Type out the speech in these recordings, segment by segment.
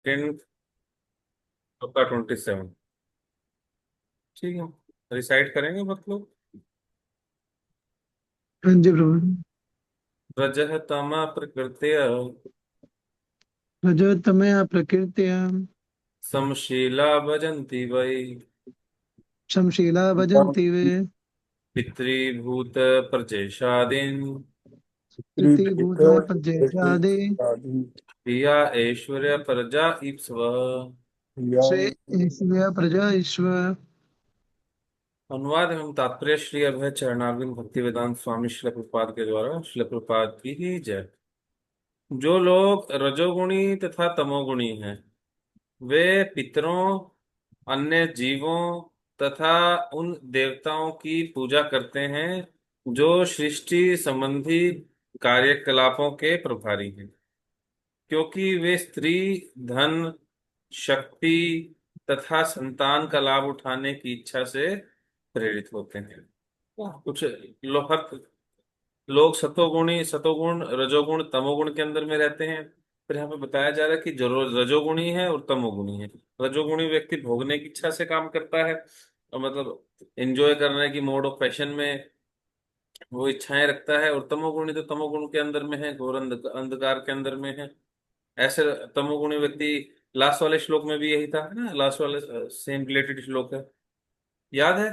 10 का 27। ठीक है, रिसाइड करेंगे मतलब। हाँ जी प्रभु। रजः तमः प्रकृत्य रजोतमया प्रकृत्या समशीला भजन्ति वै। शमशीला भजन्ति वे। पितृभूत प्रजेशादीन् प्रीतिभूत प्रजेशादि। प्रिया ऐश्वर्य प्रजा ईप्सव। श्रेय ऐश्वर्य प्रजा ईश्वर। अनुवाद एवं तात्पर्य श्री अभय चरणारविंद भक्ति वेदांत स्वामी श्री प्रभुपाद के द्वारा। श्री प्रभुपाद की ही जय। जो लोग रजोगुणी तथा तमोगुणी हैं, वे पितरों, अन्य जीवों तथा उन देवताओं की पूजा करते हैं जो सृष्टि संबंधी कार्यकलापों के प्रभारी हैं, क्योंकि वे स्त्री, धन, शक्ति तथा संतान का लाभ उठाने की इच्छा से प्रेरित होते हैं। कुछ लोग लोग सतोगुण, रजोगुण, तमोगुण के अंदर में रहते हैं। फिर यहाँ पे बताया जा रहा है कि जो रजोगुणी है और तमोगुणी है। रजोगुणी व्यक्ति भोगने की इच्छा से काम करता है, और मतलब एंजॉय करने की मोड ऑफ पैशन में वो इच्छाएं रखता है। और तमोगुणी तो तमोगुण के अंदर में है, घोर अंधकार के अंदर में है। ऐसे तमोगुणी व्यक्ति, लास्ट वाले श्लोक में भी यही था, है ना, लास्ट वाले सेम रिलेटेड श्लोक है, याद है।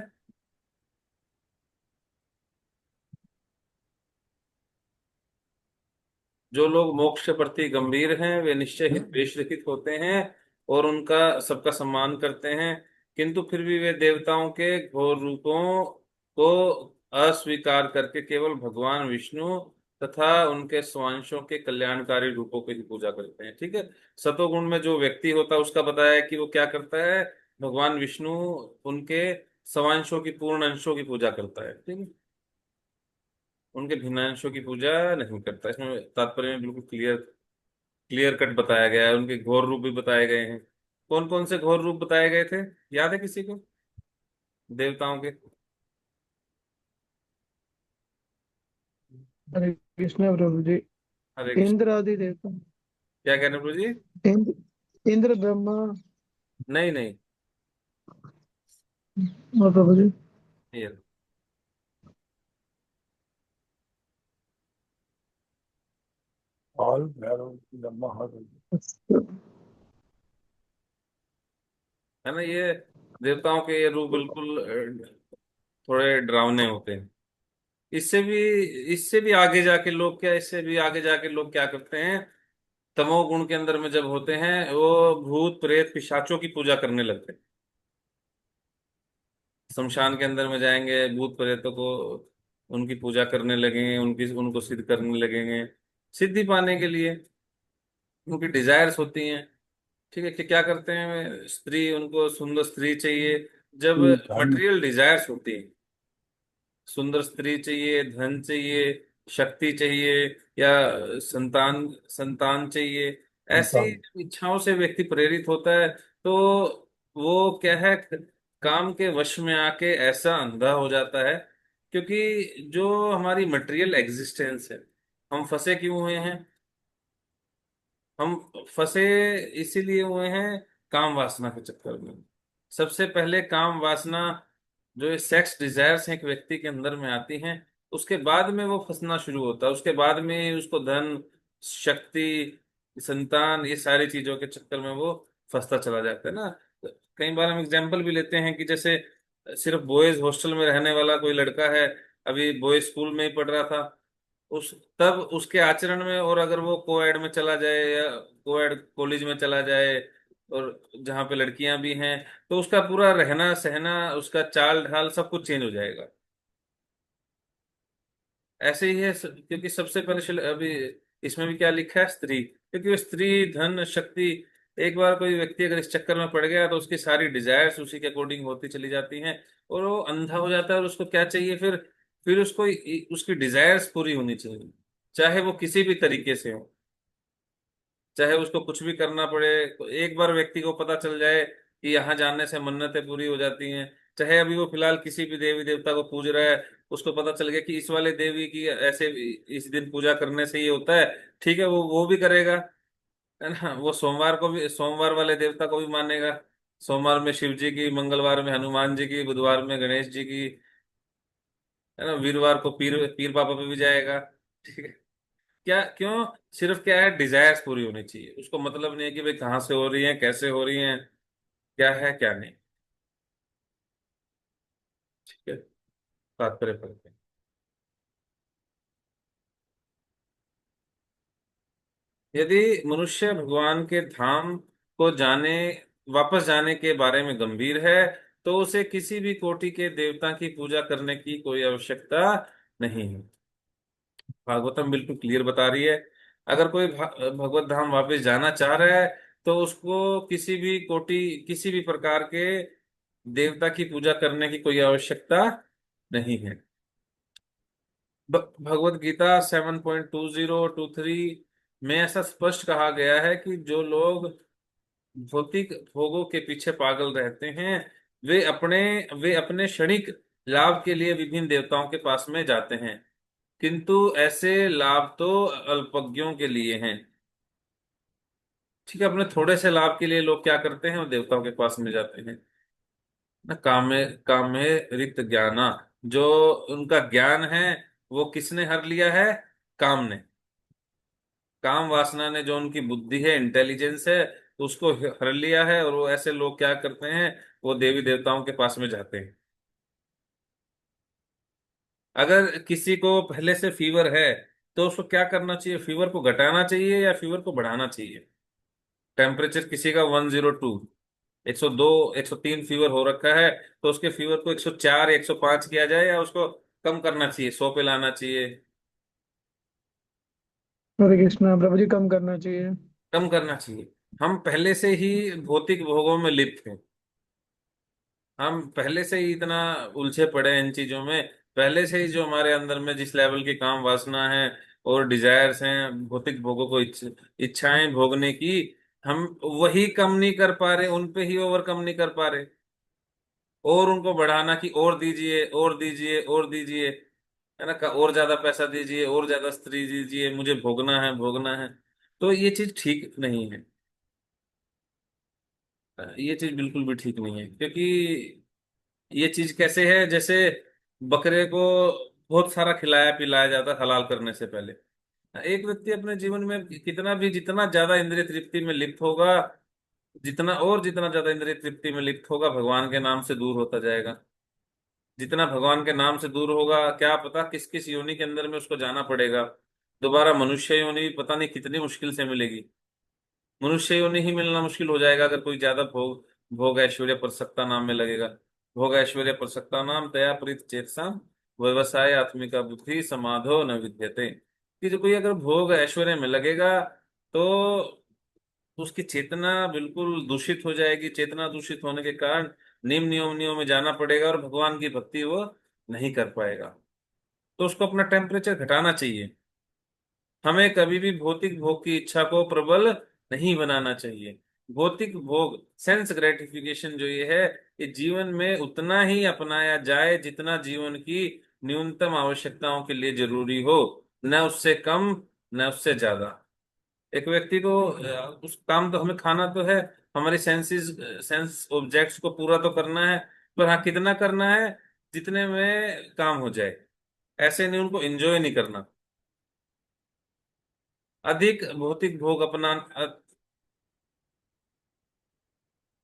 जो लोग मोक्ष के प्रति गंभीर हैं वे निश्चय ही द्वेष रहित होते हैं और उनका सबका सम्मान करते हैं, किंतु फिर भी वे देवताओं के घोर रूपों को अस्वीकार करके केवल भगवान विष्णु तथा उनके स्वांशों के कल्याणकारी रूपों की ही पूजा करते हैं। ठीक है। सतोगुण में जो व्यक्ति होता है उसका बताया है कि वो क्या करता है, भगवान विष्णु, उनके स्वांशों की, पूर्ण अंशों की पूजा करता है। ठीक है, उनके भिन्नांशों की पूजा नहीं करता। इसमें तात्पर्य में बिल्कुल क्लियर क्लियर कट बताया गया है। उनके घोर रूप भी बताए गए हैं। कौन कौन से घोर रूप बताए गए थे, याद है किसी को, देवताओं के? हरे कृष्ण प्रभु जी। हरे कृष्ण। इंद्र आदि देवता। क्या कह रहे हैं प्रभु जी? इंद्र इंद्र ब्रह्मा। नहीं नहीं, और प्रभु जी। ये काल भैरव ब्रह्मा हरि। है ना, ये देवताओं के ये रूप बिल्कुल थोड़े डरावने होते हैं। इससे भी इससे भी आगे जाके लोग क्या, इससे भी आगे जाके लोग क्या करते हैं, तमोगुण के अंदर में जब होते हैं वो भूत प्रेत पिशाचों की पूजा करने लगते हैं। शमशान के अंदर में जाएंगे, भूत प्रेतों को, उनकी पूजा करने लगेंगे, उनकी उनको सिद्ध करने लगेंगे, सिद्धि पाने के लिए। उनकी डिजायर्स होती हैं। ठीक है, कि क्या करते हैं, स्त्री, उनको सुंदर स्त्री चाहिए। जब मटेरियल डिजायर्स होती है, सुंदर स्त्री चाहिए, धन चाहिए, शक्ति चाहिए, या संतान संतान चाहिए, ऐसी इच्छाओं से व्यक्ति प्रेरित होता है, तो वो क्या है, काम के वश में आके ऐसा अंधा हो जाता है। क्योंकि जो हमारी मटेरियल एग्जिस्टेंस है, हम फंसे क्यों हुए हैं, हम फंसे इसीलिए हुए हैं काम वासना के चक्कर में। सबसे पहले काम वासना, जो ये सेक्स डिजायर्स हैं एक व्यक्ति के अंदर में आती हैं, उसके बाद में वो फंसना शुरू होता है। उसके बाद में उसको धन, शक्ति, संतान, ये सारी चीजों के चक्कर में वो फंसता चला जाता है ना। कई बार हम एग्जाम्पल भी लेते हैं कि जैसे सिर्फ बॉयज हॉस्टल में रहने वाला कोई लड़का है, अभी बॉयज स्कूल में ही पढ़ रहा था, उस तब उसके आचरण में, और अगर वो कोएड में चला जाए या कोएड कॉलेज में चला जाए, और जहाँ पे लड़कियां भी हैं, तो उसका पूरा रहना सहना, उसका चाल ढाल सब कुछ चेंज हो जाएगा। ऐसे ही है क्योंकि सबसे पहले अभी इसमें भी क्या लिखा है, स्त्री, क्योंकि वो स्त्री, धन, शक्ति, एक बार कोई व्यक्ति अगर इस चक्कर में पड़ गया तो उसकी सारी डिजायर्स उसी के अकॉर्डिंग होती चली जाती हैं, और वो अंधा हो जाता है। और उसको क्या चाहिए फिर उसको उसकी डिजायर्स पूरी होनी चाहिए, चाहे वो किसी भी तरीके से हो, चाहे उसको कुछ भी करना पड़े। एक बार व्यक्ति को पता चल जाए कि यहाँ जाने से मन्नतें पूरी हो जाती हैं, चाहे अभी वो फिलहाल किसी भी देवी देवता को पूज रहा है, उसको पता चल गया कि इस वाले देवी की ऐसे इस दिन पूजा करने से ये होता है, ठीक है, वो भी करेगा। है ना, वो सोमवार को भी, सोमवार वाले देवता को भी मानेगा। सोमवार में शिव जी की, मंगलवार में हनुमान जी की, बुधवार में गणेश जी की, है ना, वीरवार को पीर पीर पापा पे भी जाएगा। ठीक है। क्या क्यों? सिर्फ क्या है, डिजायर्स पूरी होनी चाहिए, उसको मतलब नहीं है कि भाई कहाँ से हो रही है, कैसे हो रही है, क्या है क्या नहीं। ठीक है। तात्पर्य पढ़ते हैं। यदि मनुष्य भगवान के धाम को जाने, वापस जाने के बारे में गंभीर है, तो उसे किसी भी कोटि के देवता की पूजा करने की कोई आवश्यकता नहीं है। भागवतम बिल्कुल क्लियर बता रही है। अगर कोई भगवत धाम वापस जाना चाह रहा है, तो उसको किसी भी कोटि, किसी भी प्रकार के देवता की पूजा करने की कोई आवश्यकता नहीं है। भगवत गीता 7.2023 में ऐसा स्पष्ट कहा गया है कि जो लोग भौतिक भोगों के पीछे पागल रहते हैं, वे अपने वे अपने क्षणिक लाभ के लिए विभिन्न देवताओं के पास में जाते हैं, किंतु ऐसे लाभ तो अल्पज्ञों के लिए हैं। ठीक है, अपने थोड़े से लाभ के लिए लोग क्या करते हैं, वो देवताओं के पास में जाते हैं ना। कामे कामे रिक्त ज्ञाना, जो उनका ज्ञान है वो किसने हर लिया है? काम ने, काम वासना ने, जो उनकी बुद्धि है, इंटेलिजेंस है, उसको हर लिया है। और वो ऐसे लोग क्या करते हैं, वो देवी देवताओं के पास में जाते हैं। अगर किसी को पहले से फीवर है, तो उसको क्या करना चाहिए? फीवर को घटाना चाहिए या फीवर को बढ़ाना चाहिए? टेम्परेचर किसी का 102, 102, 103 फीवर हो रखा है, तो उसके फीवर को 104 या 105 किया जाए, या उसको कम करना चाहिए, 100 पे लाना चाहिए? हरे कृष्णा प्रभु जी, कम करना चाहिए। कम करना चाहिए। हम पहले से ही भौतिक भोगों में लिप्त हैं। हम पहले से ही इतना उलझे पड़े हैं इन चीजों में। पहले से ही जो हमारे अंदर में जिस लेवल की काम वासना है और डिजायर्स हैं, भौतिक भोगों को इच्छाएं भोगने की, हम वही कम नहीं कर पा रहे, उन पे ही ओवरकम नहीं कर पा रहे। और उनको बढ़ाना कि और दीजिए, और दीजिए, और दीजिए, है ना, और ज्यादा पैसा दीजिए, और ज्यादा स्त्री दीजिए, मुझे भोगना है, भोगना है। तो ये चीज ठीक नहीं है। ये चीज बिल्कुल भी ठीक नहीं है, क्योंकि ये चीज कैसे है, जैसे बकरे को बहुत सारा खिलाया पिलाया जाता है हलाल करने से पहले। एक व्यक्ति अपने जीवन में कितना भी, जितना ज्यादा इंद्रिय तृप्ति में लिप्त होगा, जितना ज्यादा इंद्रिय तृप्ति में लिप्त होगा, भगवान के नाम से दूर होता जाएगा। जितना भगवान के नाम से दूर होगा, क्या पता किस किस योनि के अंदर में उसको जाना पड़ेगा। दोबारा मनुष्य योनि पता नहीं कितनी मुश्किल से मिलेगी। मनुष्य योनि ही मिलना मुश्किल हो जाएगा अगर कोई ज्यादा भोग भोग ऐश्वर्य पर सत्ता नाम में लगेगा। भोग ऐश्वर्य पर सत्ता नाम तया प्रीत चेतसा, व्यवसाय आत्मिका बुद्धि समाधो न विद्यते। कि जो कोई अगर भोग ऐश्वर्य में लगेगा, तो उसकी चेतना बिल्कुल दूषित हो जाएगी। चेतना दूषित होने के कारण नियमों में जाना पड़ेगा, और भगवान की भक्ति वो नहीं कर पाएगा। तो उसको अपना टेम्परेचर घटाना चाहिए। हमें कभी भी भौतिक भोग की इच्छा को प्रबल नहीं बनाना चाहिए। भौतिक भोग, सेंस ग्रेटिफिकेशन जो ये है, ये जीवन में उतना ही अपनाया जाए जितना जीवन की न्यूनतम आवश्यकताओं के लिए जरूरी हो, न उससे कम, न उससे ज्यादा। एक व्यक्ति को उस काम तो, हमें खाना तो है, हमारी सेंस ऑब्जेक्ट्स को पूरा तो करना है, पर हाँ, कितना करना है? जितने में काम हो जाए। ऐसे नहीं, उनको एंजॉय नहीं करना। अधिक भौतिक भोग अपना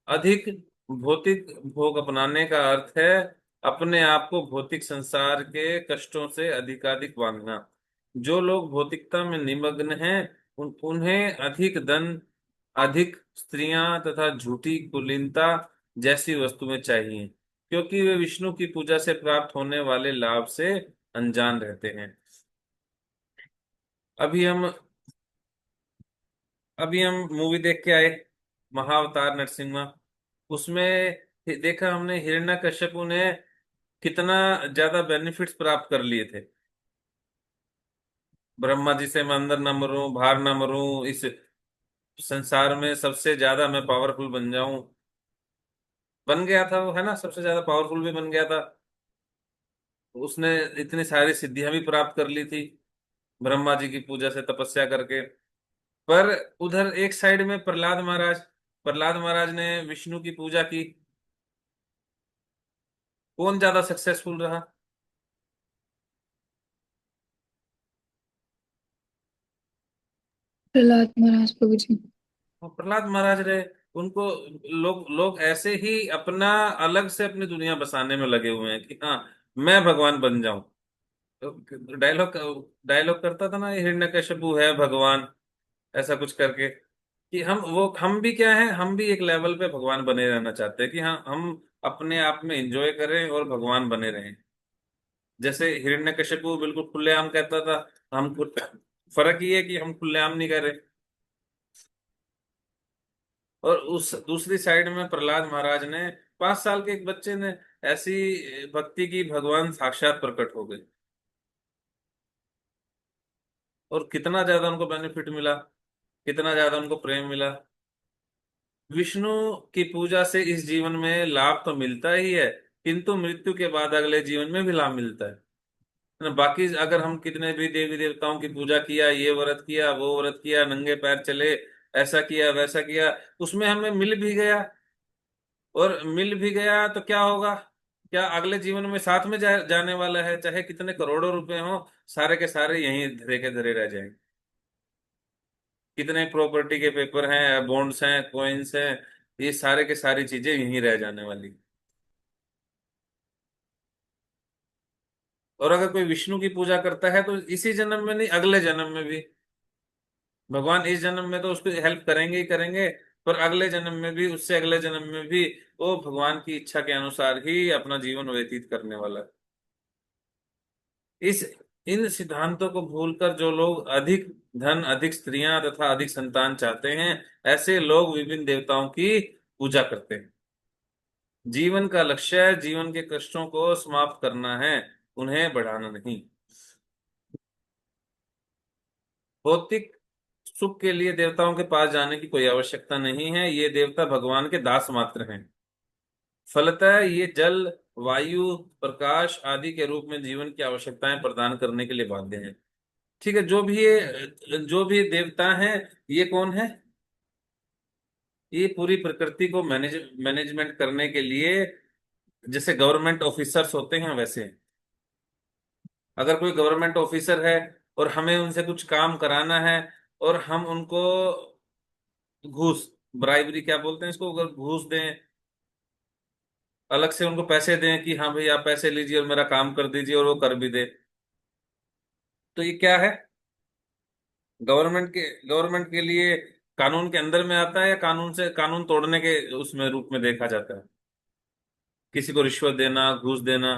अधिक भौतिक भोग अपनाने का अर्थ है अपने आप को भौतिक संसार के कष्टों से अधिकाधिक बांधना। जो लोग भौतिकता में निमग्न हैं, उन्हें अधिक धन, अधिक स्त्रियां तथा झूठी कुलीनता जैसी वस्तुएं चाहिए, क्योंकि वे विष्णु की पूजा से प्राप्त होने वाले लाभ से अनजान रहते हैं। अभी हम अभी हम मूवी देख के आए, महाअवतार नरसिम्हा। उसमें देखा हमने, हिरण्यकश्यपु ने कितना ज्यादा बेनिफिट्स प्राप्त कर लिए थे। ब्रह्मा जी से मैं अंदर न मरूं, बाहर न मरूं, इस संसार में सबसे ज्यादा मैं पावरफुल बन जाऊं। बन गया था वो, है ना, सबसे ज्यादा पावरफुल भी बन गया था। उसने इतनी सारी सिद्धियां भी प्राप्त कर ली थी, ब्रह्मा जी की पूजा से, तपस्या करके। पर उधर एक साइड में प्रहलाद महाराज ने विष्णु की पूजा की। कौन ज्यादा सक्सेसफुल रहा? प्रहलाद महाराज प्रभु जी। वो प्रहलाद महाराज रहे। उनको लोग लोग ऐसे ही अपना अलग से अपनी दुनिया बसाने में लगे हुए हैं कि हाँ, मैं भगवान बन जाऊं। डायलॉग डायलॉग करता था ना, ये हिरण्यकशिपु है भगवान, ऐसा कुछ करके। कि हम भी क्या है, हम भी एक लेवल पे भगवान बने रहना चाहते हैं कि हाँ, हम अपने आप में एंजॉय करें और भगवान बने रहें। जैसे हिरण्यकशिपु बिल्कुल खुलेआम कहता था, हम फर्क ये है कि हम खुलेआम नहीं कर रहे। और उस दूसरी साइड में प्रहलाद महाराज ने, 5 साल के एक बच्चे ने ऐसी भक्ति की, भगवान साक्षात प्रकट हो गए। और कितना ज्यादा उनको बेनिफिट मिला, कितना ज्यादा उनको प्रेम मिला। विष्णु की पूजा से इस जीवन में लाभ तो मिलता ही है, किंतु मृत्यु के बाद अगले जीवन में भी लाभ मिलता है ना। बाकी अगर हम कितने भी देवी देवताओं की पूजा किया, ये व्रत किया, वो व्रत किया, नंगे पैर चले, ऐसा किया वैसा किया, उसमें हमें मिल भी गया, और मिल भी गया तो क्या होगा? क्या अगले जीवन में साथ में जाने वाला है? चाहे कितने करोड़ों रुपए हो, सारे के सारे यहीं धरे के धरे रह जाएंगे। कितने प्रॉपर्टी के पेपर हैं, बॉन्ड्स हैं, कॉइन्स हैं, ये सारे के सारी चीजें यहीं रह जाने वाली। और अगर कोई विष्णु की पूजा करता है तो इसी जन्म में नहीं, अगले जन्म में भी भगवान, इस जन्म में तो उसको हेल्प करेंगे ही करेंगे, पर अगले जन्म में भी, उससे अगले जन्म में भी वो भगवान की इच्छा के अनुसार ही अपना जीवन व्यतीत करने वाला है। इस इन सिद्धांतों को भूलकर जो लोग अधिक धन, अधिक स्त्रियां तथा अधिक संतान चाहते हैं, ऐसे लोग विभिन्न देवताओं की पूजा करते हैं। जीवन का लक्ष्य जीवन के कष्टों को समाप्त करना है, उन्हें बढ़ाना नहीं। भौतिक सुख के लिए देवताओं के पास जाने की कोई आवश्यकता नहीं है, ये देवता भगवान के दास मात्र हैं। फलतः ये जल, वायु, प्रकाश आदि के रूप में जीवन की आवश्यकताएं प्रदान करने के लिए बाध्य हैं। ठीक है, जो भी देवता हैं, ये कौन है? ये पूरी प्रकृति को मैनेजमेंट करने के लिए, जैसे गवर्नमेंट ऑफिसर्स होते हैं वैसे। अगर कोई गवर्नमेंट ऑफिसर है और हमें उनसे कुछ काम कराना है, और हम उनको घूस, ब्राइबरी क्या बोलते हैं इसको, अगर घूस दें, अलग से उनको पैसे दें कि हाँ भाई आप पैसे लीजिए और मेरा काम कर दीजिए, और वो कर भी दे, तो ये क्या है? गवर्नमेंट के लिए कानून के अंदर में आता है, या कानून तोड़ने के उसमें रूप में देखा जाता है? किसी को रिश्वत देना, घूस देना।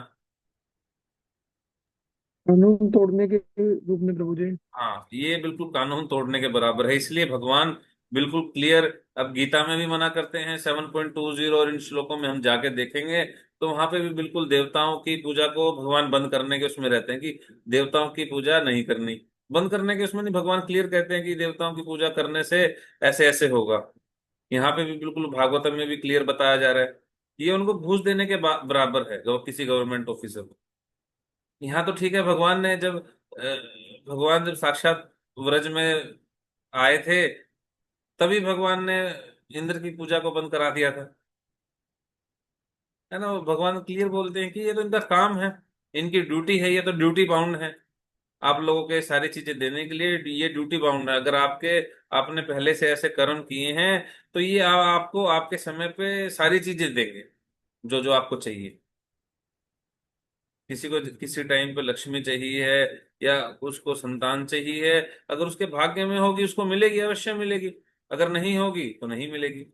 कानून तोड़ने के रूप में प्रभु जी। हाँ, ये बिल्कुल कानून तोड़ने के बराबर है। इसलिए भगवान बिल्कुल क्लियर, अब गीता में भी मना करते हैं 7.20, और इन श्लोकों में हम जाके देखेंगे तो वहां पे भी बिल्कुल देवताओं की पूजा को भगवान बंद करने के उसमें रहते हैं कि देवताओं की पूजा नहीं करनी। बंद करने के उसमें नहीं, भगवान क्लियर कहते हैं कि देवताओं की पूजा करने से ऐसे ऐसे होगा। यहाँ पे भी बिल्कुल भागवतम में भी क्लियर बताया जा रहा है। ये उनको घूस देने के बराबर है, किसी गवर्नमेंट ऑफिसर को। यहाँ तो ठीक है, भगवान जब साक्षात व्रज में आए थे, तभी भगवान ने इंद्र की पूजा को बंद करा दिया था। है ना, वो भगवान क्लियर बोलते हैं कि ये तो इनका काम है, इनकी ड्यूटी है, ये तो ड्यूटी बाउंड है। आप लोगों के सारी चीजें देने के लिए ये ड्यूटी बाउंड है। अगर आपने पहले से ऐसे कर्म किए हैं, तो ये आपको आपके समय पे सारी चीजें देंगे, जो जो आपको चाहिए। किसी को किसी टाइम पे लक्ष्मी चाहिए है, या उसको संतान चाहिए है, अगर उसके भाग्य में होगी उसको मिलेगी, अवश्य मिलेगी। अगर नहीं होगी तो नहीं मिलेगी।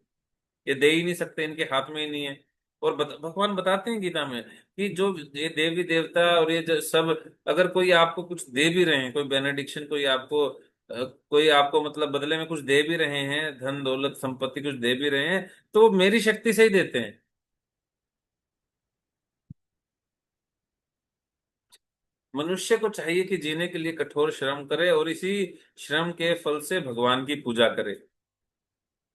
ये दे ही नहीं सकते, इनके हाथ में ही नहीं है। और भगवान बताते हैं गीता में कि जो ये देवी देवता और ये सब, अगर कोई आपको कुछ दे भी रहे हैं, कोई बेनेडिक्शन, कोई आपको मतलब बदले में कुछ दे भी रहे हैं, धन दौलत संपत्ति कुछ दे भी रहे हैं, तो वो मेरी शक्ति से ही देते हैं। मनुष्य को चाहिए कि जीने के लिए कठोर श्रम करे, और इसी श्रम के फल से भगवान की पूजा करे।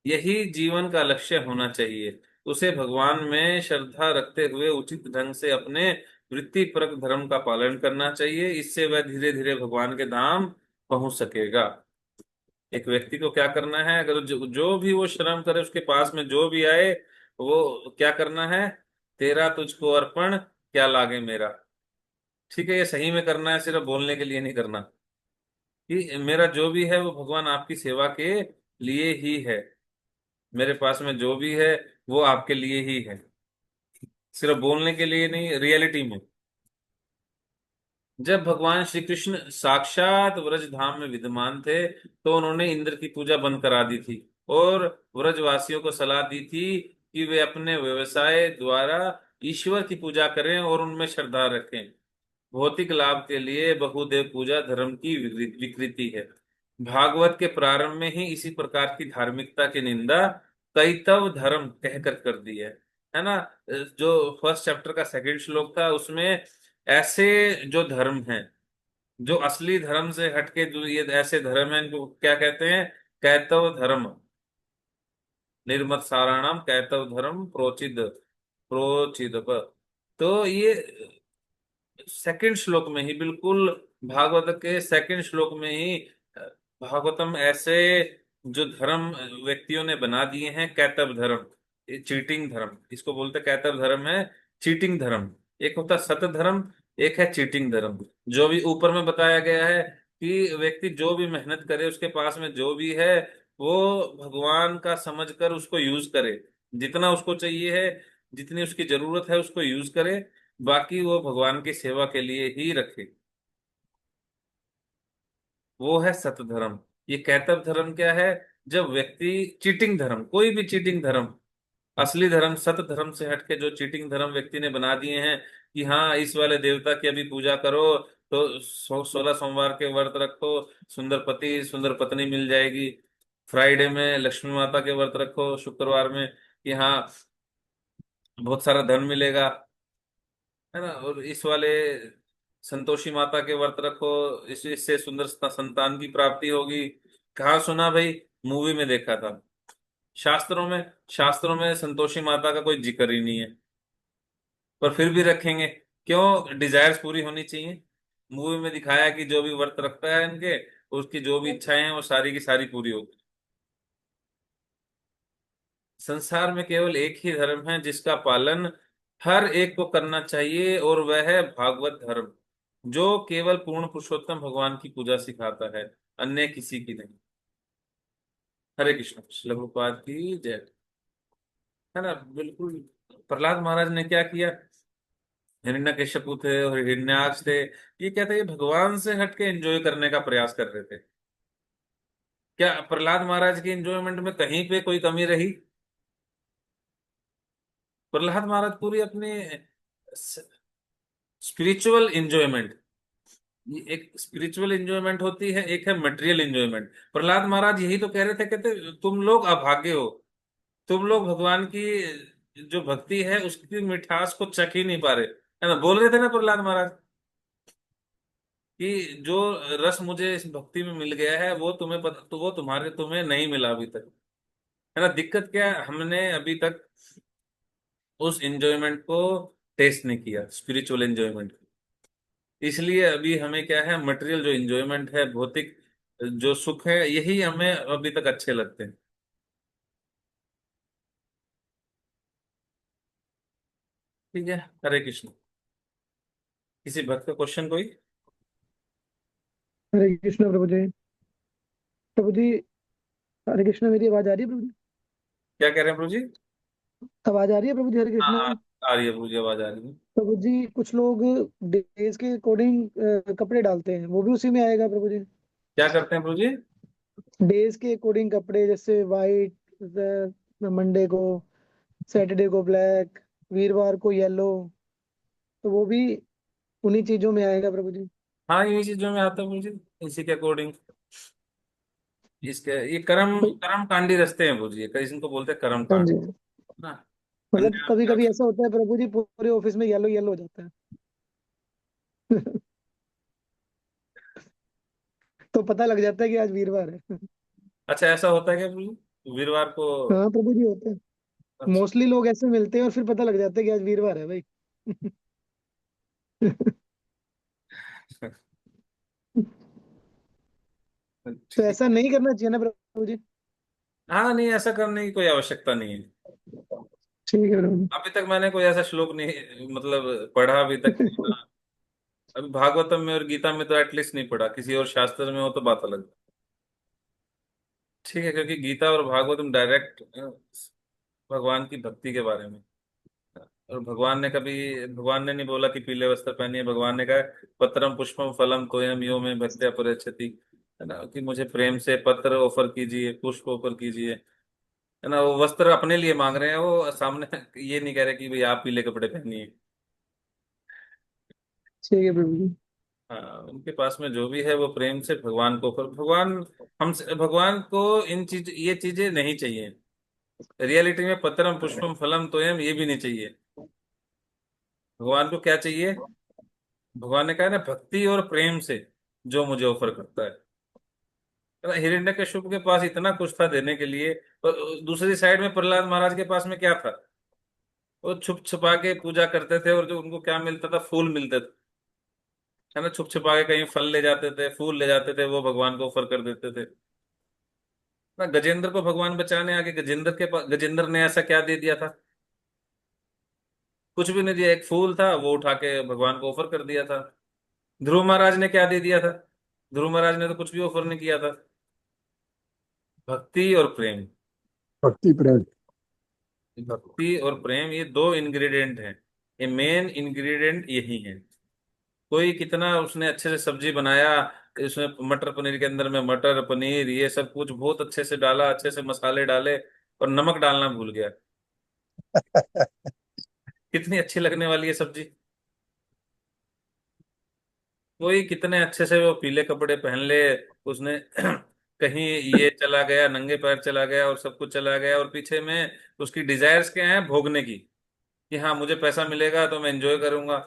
यही जीवन का लक्ष्य होना चाहिए। उसे भगवान में श्रद्धा रखते हुए उचित ढंग से अपने वृत्तिपरक धर्म का पालन करना चाहिए। इससे वह धीरे धीरे भगवान के धाम पहुंच सकेगा। एक व्यक्ति को क्या करना है, अगर जो भी वो श्रम करे, उसके पास में जो भी आए, वो क्या करना है, तेरा तुझको अर्पण, क्या लागे मेरा। ठीक है, ये सही में करना है, सिर्फ बोलने के लिए नहीं करना, कि मेरा जो भी है वो भगवान आपकी सेवा के लिए ही है, मेरे पास में जो भी है वो आपके लिए ही है, सिर्फ बोलने के लिए नहीं, रियलिटी में। जब भगवान श्री कृष्ण साक्षात व्रज धाम में विद्यमान थे, तो उन्होंने इंद्र की पूजा बंद करा दी थी, और व्रजवासियों को सलाह दी थी कि वे अपने व्यवसाय द्वारा ईश्वर की पूजा करें और उनमें श्रद्धा रखें। भौतिक लाभ के लिए बहुदेव पूजा धर्म की विकृति है। भागवत के प्रारंभ में ही इसी प्रकार की धार्मिकता की निंदा कैतव धर्म कहकर कर दी है ना। जो फर्स्ट चैप्टर का सेकंड श्लोक था, उसमें ऐसे जो धर्म हैं, जो असली धर्म से हटके जो ये ऐसे धर्म हैं, इनको क्या कहते हैं, कैतव धर्म। निर्मत साराणाम कैतव धर्म प्रोचिद प्रोचिद। तो ये सेकंड श्लोक में ही, बिल्कुल भागवत के सेकंड श्लोक में ही, भागवतम ऐसे जो धर्म व्यक्तियों ने बना दिए हैं, कैतव धर्म, ये चीटिंग धर्म, इसको बोलते कैतव धर्म है, चीटिंग धर्म। एक होता सत धर्म, एक है चीटिंग धर्म। जो भी ऊपर में बताया गया है कि व्यक्ति जो भी मेहनत करे, उसके पास में जो भी है, वो भगवान का समझकर उसको यूज करे, जितना उसको चाहिए है, जितनी उसकी जरूरत है उसको यूज करे, बाकी वो भगवान की सेवा के लिए ही रखे, वो है सत धर्म। ये कैतव धर्म क्या है, जब व्यक्ति, चीटिंग धर्म, कोई भी चीटिंग धर्म, असली धर्म सत धर्म से हटके जो चीटिंग धर्म व्यक्ति ने बना दिए हैं, कि हाँ इस वाले देवता की अभी पूजा करो तो 16 सोमवार के व्रत रखो, सुंदर पति सुंदर पत्नी मिल जाएगी, फ्राइडे में लक्ष्मी माता के व्रत रखो, शुक्रवार में कि हाँ बहुत सारा धन मिलेगा, है ना, और इस वाले संतोषी माता के व्रत रखो, इससे सुंदर संतान की प्राप्ति होगी। कहाँ सुना भाई, मूवी में देखा था। शास्त्रों में, शास्त्रों में संतोषी माता का कोई जिक्र ही नहीं है, पर फिर भी रखेंगे, क्यों, डिजायर्स पूरी होनी चाहिए। मूवी में दिखाया कि जो भी व्रत रखता है इनके, उसकी जो भी इच्छाएं हैं वो सारी की सारी पूरी होती। संसार में केवल एक ही धर्म है जिसका पालन हर एक को करना चाहिए, और वह है भागवत धर्म, जो केवल पूर्ण पुरुषोत्तम भगवान की पूजा सिखाता है, अन्य किसी की नहीं। हरे कृष्ण, श्रील प्रभुपाद की जय। है ना, बिल्कुल। प्रहलाद महाराज ने क्या किया, हिरण्यकश्यपु थे और हिरण्याक्ष थे, ये क्या थे, ये भगवान से हटके एंजॉय करने का प्रयास कर रहे थे। क्या प्रहलाद महाराज की एंजॉयमेंट में कहीं पे कोई कमी रही? प्रहलाद महाराज पूरी अपनी स्पिरिचुअल एंजॉयमेंट, एक स्पिरिचुअल एंजॉयमेंट होती है, एक है मटेरियल एंजॉयमेंट। प्रहलाद महाराज यही तो कह रहे थे, कहते तुम लोग अभागे हो, तुम लोग भगवान की जो भक्ति है उसकी मिठास को चख ही नहीं पा रहे, है ना, बोल रहे थे ना प्रहलाद महाराज, कि जो रस मुझे इस भक्ति में मिल गया है वो तुम्हें पता, तो वो तुम्हें नहीं मिला अभी तक, है ना। दिक्कत क्या है, हमने अभी तक उस एंजॉयमेंट को टेस्ट नहीं किया, स्पिरिचुअल एंजॉयमेंट। इसलिए अभी हमें क्या है, मटेरियल जो एंजॉयमेंट है, भौतिक जो सुख है, यही हमें अभी तक अच्छे लगते हैं। ठीक है, हरे कृष्ण। किसी भक्त का क्वेश्चन कोई? हरे कृष्ण प्रभु जी। प्रभु जी, हरे कृष्ण, मेरी आवाज आ रही है प्रभु जी? क्या कह रहे हैं प्रभु जी? आवाज आ रही है प्रभु जी, हरे हाँ कृष्ण? आ रही है प्रभु जी, आवाज आ रही है। प्रभु जी, कुछ लोग डेज के अकॉर्डिंग कपड़े डालते हैं, वो भी उसी में आएगा प्रभु जी? क्या करते हैं प्रभु जी? डेज के अकॉर्डिंग कपड़े, जैसे वाइट मंडे को, सैटरडे को ब्लैक, वीरवार को येलो, तो वो भी उन्हीं चीजों में आएगा प्रभु जी? हाँ इन्हीं चीजों में आता है प्रभु जी, इसी के अकॉर्डिंग। इसके ये कर्म तो- कर्म कांडी रस्ते हैं प्रभु जी, कई इनको बोलते हैं कर्म हाँ कांड जी। ना। मतलब कभी अन्य कभी ऐसा होता है प्रभु जी, पूरे ऑफिस में येलो येलो हो जाता है। तो पता लग जाता है कि आज वीरवार है। अच्छा, ऐसा होता है क्या प्रभु जी, वीरवार को? हाँ प्रभु जी, होते हैं। अच्छा। मोस्टली लोग ऐसे मिलते हैं और फिर पता लग जाता है कि आज वीरवार है भाई। तो ठीक। ऐसा नहीं करना चाहिए ना प्रभु जी। हाँ नहीं, ऐसा करने की कोई आवश्यकता नहीं है। ठीक है प्रभु जी। अभी तक मैंने कोई ऐसा श्लोक नहीं मतलब पढ़ा अभी तक नहीं ना। अभी भागवतम में और गीता में तो एटलीस्ट नहीं पढ़ा, किसी और शास्त्र में हो तो बात अलग। ठीक है, क्योंकि गीता और भागवतम डायरेक्ट भगवान की भक्ति के बारे में। और भगवान ने नहीं बोला कि पीले वस्त्र पहनिए, भगवान ने कहा पत्रम पुष्पम फलम तोयम यो में भक्त्या परेच्छति, है ना, कि मुझे प्रेम से पत्र ऑफर कीजिए, पुष्प ऑफर कीजिए, है ना। वो वस्त्र अपने लिए मांग रहे हैं, वो सामने ये नहीं कह रहे कि भाई आप पीले कपड़े पहनिए। ठीक है प्रभु जी। हाँ, उनके पास में जो भी है वो प्रेम से भगवान को, पर भगवान हमसे, भगवान को ये चीजें नहीं चाहिए। रियलिटी में पत्रम पुष्पम फलम तोयम ये भी नहीं चाहिए। भगवान को क्या चाहिए? भगवान ने कहा ना, भक्ति और प्रेम से जो मुझे ऑफर करता है। तो हिरण्यकश्यप के पास इतना कुछ था देने के लिए, और दूसरी साइड में प्रहलाद महाराज के पास में क्या था? वो छुप छुपा के पूजा करते थे, और जो उनको क्या मिलता था, फूल मिलते थे, है ना। छुप छुपा के कहीं फल ले जाते थे, फूल ले जाते थे, वो भगवान को ऑफर कर देते थे ना। गजेंद्र को भगवान बचाने आके, गजेंद्र ने ऐसा क्या दे दिया था? कुछ भी नहीं दिया, एक फूल था वो उठा के भगवान को ऑफर कर दिया था। ध्रुव महाराज ने क्या दे दिया था? ध्रुव महाराज ने तो कुछ भी ऑफर नहीं किया था। भक्ति और प्रेम। भक्ति प्रेम। भक्ति और प्रेम ये दो इंग्रेडिएंट हैं, ये मेन इंग्रेडिएंट यही है। कोई कितना उसने अच्छे से सब्जी बनाया, इसमें मटर पनीर के अंदर में मटर पनीर ये सब कुछ बहुत अच्छे से डाला, अच्छे से मसाले डाले, और नमक डालना भूल गया, कितनी अच्छी लगने वाली है सब्जी। कोई कितने अच्छे से वो पीले कपड़े पहन ले, उसने कहीं ये चला गया, नंगे पैर चला गया और सब कुछ चला गया, और पीछे में उसकी डिजायर्स क्या है, भोगने की, कि हाँ मुझे पैसा मिलेगा तो मैं एंजॉय करूंगा।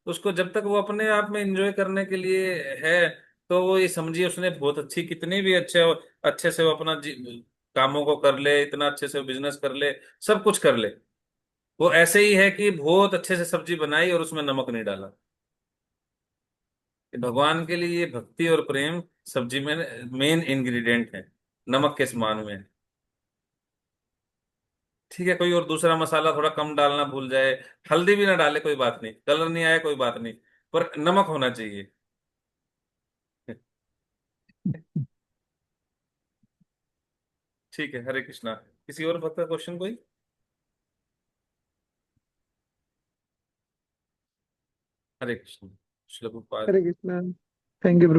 उसको जब तक वो अपने आप में एंजॉय करने के लिए है, तो वो ये समझिए उसने बहुत अच्छी, कितनी भी अच्छे अच्छे से वो अपना कामों को कर ले, इतना अच्छे से बिजनेस कर ले, सब कुछ कर ले, वो ऐसे ही है कि बहुत अच्छे से सब्जी बनाई और उसमें नमक नहीं डाला। कि भगवान के लिए ये भक्ति और प्रेम सब्जी में मेन इंग्रेडिएंट है, नमक के समान में। ठीक है, कोई और दूसरा मसाला थोड़ा कम डालना भूल जाए, हल्दी भी ना डाले कोई बात नहीं, कलर नहीं आया कोई बात नहीं, पर नमक होना चाहिए। ठीक है, हरे कृष्णा। किसी और भक्त का क्वेश्चन कोई? हरे कृष्ण। श्लोक Hare Krishna. Thank you Prabhu.